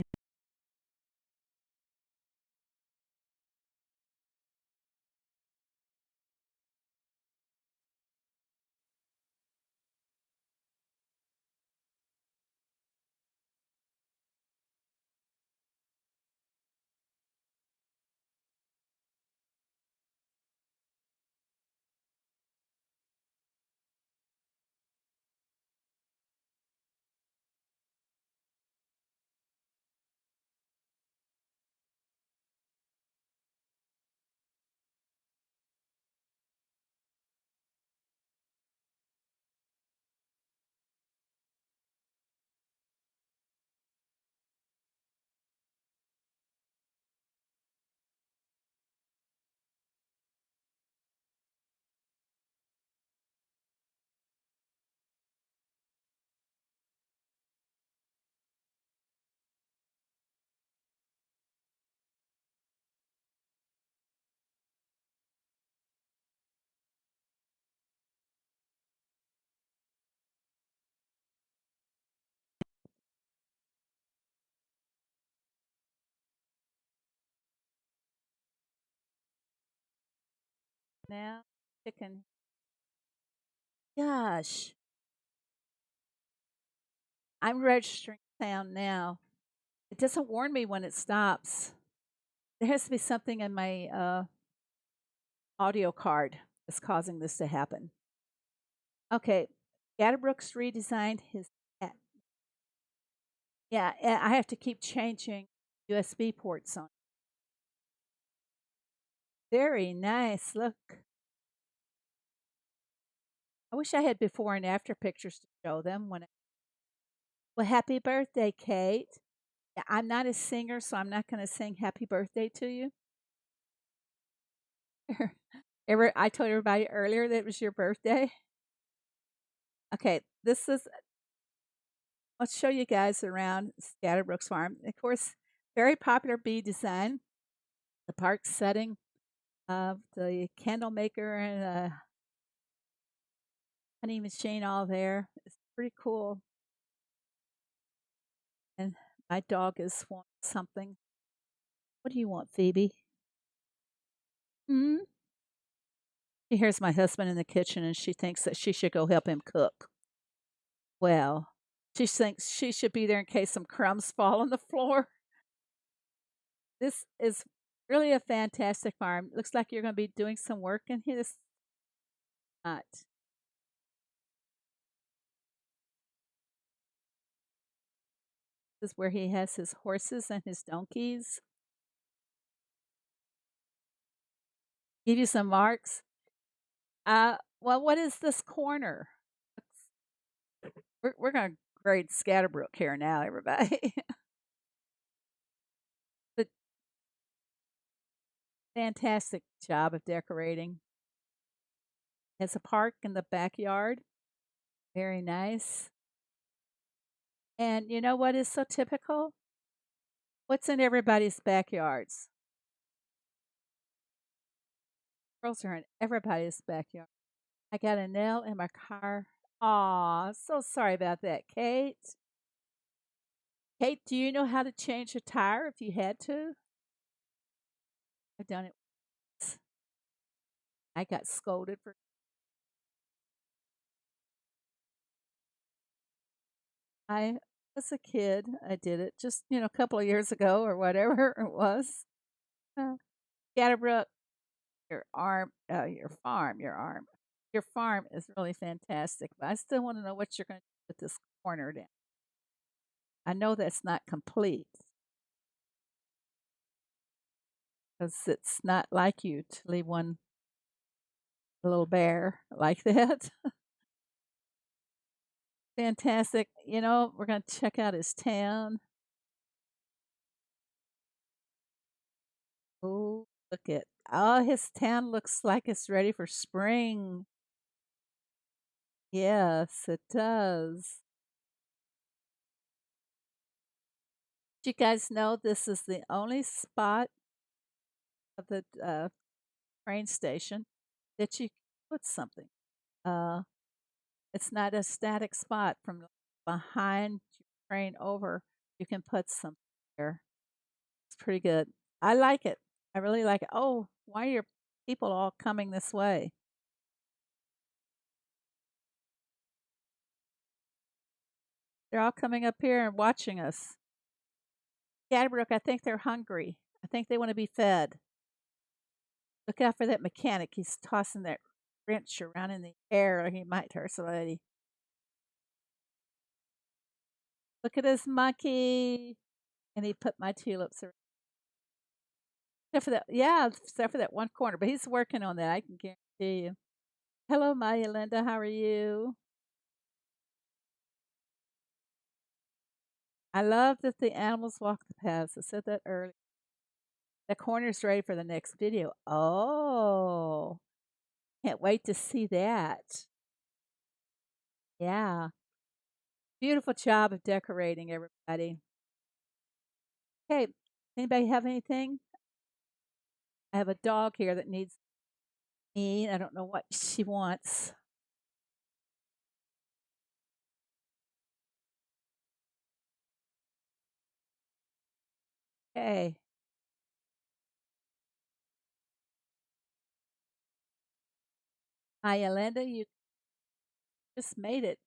now. Chicken. Gosh, I'm registering sound now. It doesn't warn me when it stops. There has to be something in my audio card that's causing this to happen. Okay, Gadderbrooks redesigned his. Yeah, I have to keep changing USB ports on. Very nice. Look, I wish I had before and after pictures to show them. Well, happy birthday, Kate. Yeah, I'm not a singer, so I'm not going to sing happy birthday to you. I told everybody earlier that it was your birthday. Okay, let's show you guys around Scatterbrooks Farm. Of course, very popular bee design. The park setting of the candle maker and a honey machine all there. It's pretty cool. And my dog is wanting something. What do you want, Phoebe? Hmm? She hears my husband in the kitchen and she thinks that she should go help him cook. Well, she thinks she should be there in case some crumbs fall on the floor. This is really a fantastic farm. Looks like you're going to be doing some work in here this not. This is where he has his horses and his donkeys. Give you some marks. Well, what is this corner? We're going to grade Scatterbrook here now, everybody. But fantastic job of decorating. Has a park in the backyard. Very nice. And you know what is so typical? What's in everybody's backyards? Girls are in everybody's backyard. I got a nail in my car. Aw, so sorry about that, Kate. Kate, do you know how to change a tire if you had to? I've done it once. I got scolded for I was a kid. I did it just, a couple of years ago or whatever it was. Uh, Scatterbrook, your farm is really fantastic. But I still want to know what you're going to do with this corner down. I know that's not complete because it's not like you to leave one little bear like that. Fantastic. We're going to check out his town. Oh, look at his town looks like it's ready for spring. Yes, it does. Did you guys know this is the only spot of the train station that you can put something? Uh, it's not a static spot from behind your train over. You can put something there. It's pretty good. I like it. I really like it. Oh, why are people all coming this way? They're all coming up here and watching us. Gadbrook, I think they're hungry. I think they want to be fed. Look out for that mechanic. He's tossing that wrench around in the air like he might hurt somebody. Look at this monkey. And he put my tulips around. Except for that, yeah, except for that one corner. But he's working on that, I can guarantee you. Hello, Maya Linda. How are you? I love that the animals walk the paths. I said that earlier. The corner's ready for the next video. Oh, can't wait to see that. Yeah. Beautiful job of decorating, everybody. Okay, anybody have anything? I have a dog here that needs me. I don't know what she wants. Okay. Hi, Yolanda. You just made it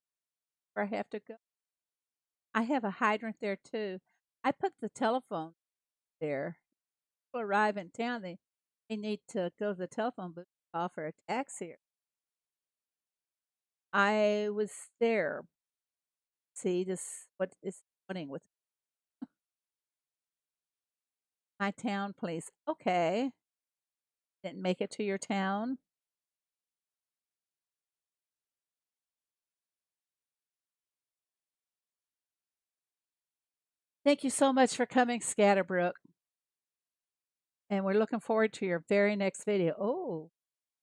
where I have to go. I have a hydrant there too. I put the telephone there. People arrive in town, they need to go to the telephone booth, call for a taxi. I was there. See, this what is happening with my town, please. Okay. Didn't make it to your town. Thank you so much for coming, Scatterbrook. And we're looking forward to your very next video. Oh,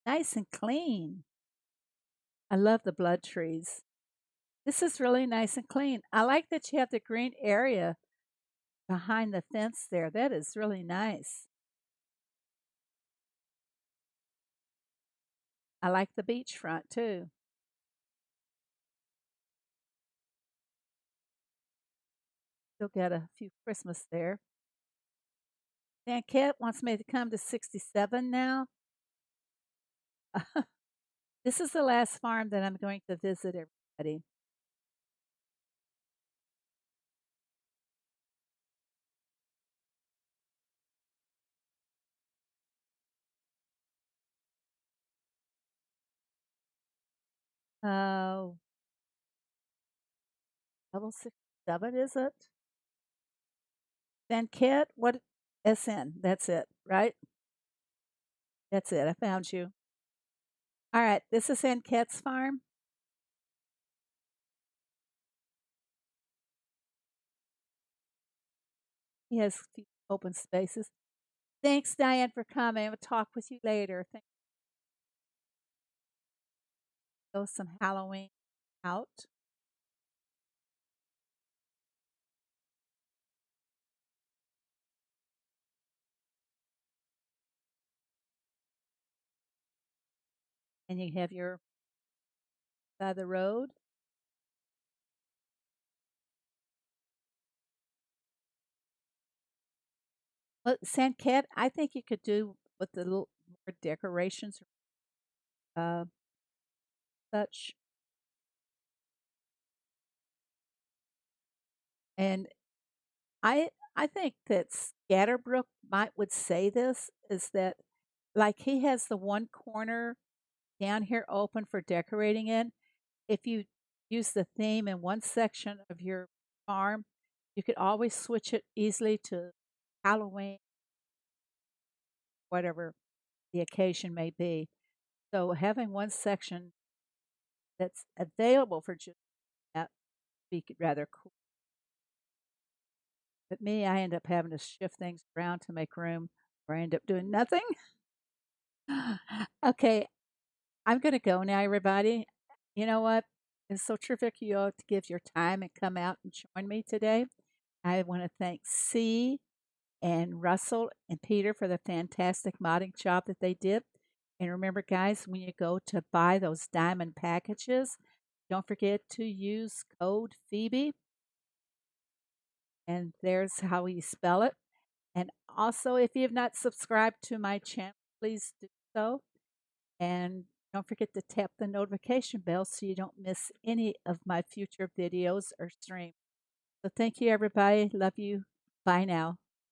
nice and clean. I love the blood trees. This is really nice and clean. I like that you have the green area behind the fence there. That is really nice. I like the beachfront too. Still got a few Christmas there. Aunt Cat wants me to come to 67 now. This is the last farm that I'm going to visit, everybody. Oh, level 67, is it? Sankit, what? SN. That's it, right? That's it. I found you. All right. This is Sankit's farm. He has a few open spaces. Thanks, Diane, for coming. We'll talk with you later. Thank you. Some Halloween out. And you have your side of the road. Well, Sanket, I think you could do with the little more decorations, uh, such. And I think that Scatterbrook might would say this is that like he has the one corner down here open for decorating in. If you use the theme in one section of your farm, you could always switch it easily to Halloween, whatever the occasion may be. So having one section that's available for just that would be rather cool. But me, I end up having to shift things around to make room, or I end up doing nothing. Okay, I'm gonna go now, everybody. You know what? It's so terrific you all to give your time and come out and join me today. I want to thank C and Russell and Peter for the fantastic modding job that they did. And remember, guys, when you go to buy those diamond packages, don't forget to use code Phoebe, and there's how you spell it. And also, if you have not subscribed to my channel, please do so. And don't forget to tap the notification bell so you don't miss any of my future videos or streams. So thank you, everybody. Love you. Bye now.